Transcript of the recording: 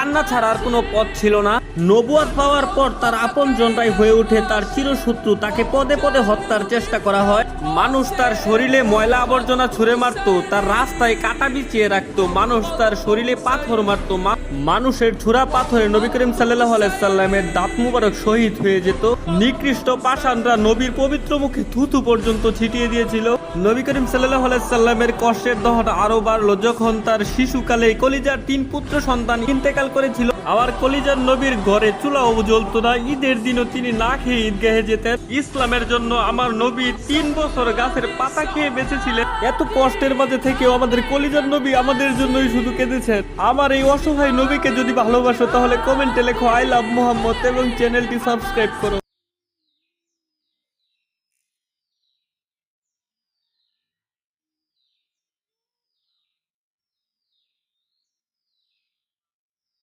কান্না ছাড়া আর কোনো পথ ছিল না। নবুয়ত পাওয়ার পর তার আপনজনরাই হয়ে ওঠে তার চিরশত্রু, তাকে পদে পদে হত্যার চেষ্টা করা হয়। মানুষ তার শরীরে ময়লা আবর্জনা ছুঁড়ে মারতো, তার রাস্তায় কাটা বিছিয়ে রাখতো, মানুষ তার শরীরে পাথর মারতো। মানুষের ছুরা পাথরে নবী করিম সাল্লাল্লাহু আলাইহি সাল্লামের দাঁত মুবারক শহীদ হয়ে যেত। নিকৃষ্ট পাষাণরা নবীর পবিত্র মুখে থুথু পর্যন্ত ছিটিয়ে দিয়েছিল। নবী করিম সাল্লাল্লাহু আলাইহি সাল্লামের কষ্টের দহন আরো বাড়লো যখন তার শিশুকালে কলিজার 3 পুত্র সন্তান ইন্তেকাল করেছিল। আবার কলিজার নবীর ঘরে চুলাও জ্বলতো না। ঈদের দিনও তিনি না খেয়ে ঈদগাহে যেতেন। ইসলামের জন্য আমার নবী 3 বছর গাছের পাতা খেয়ে বেঁচেছিলেন। এত কষ্টের মাঝে থেকেও আমাদের কলিজার নবী আমাদের জন্যই শুধু কেঁদেছেন। আমার এই অসহায় নবীকে যদি ভালোবাসো তাহলে কমেন্টে লেখো আই লাভ মুহাম্মদ এবং চ্যানেলটি সাবস্ক্রাইব করো।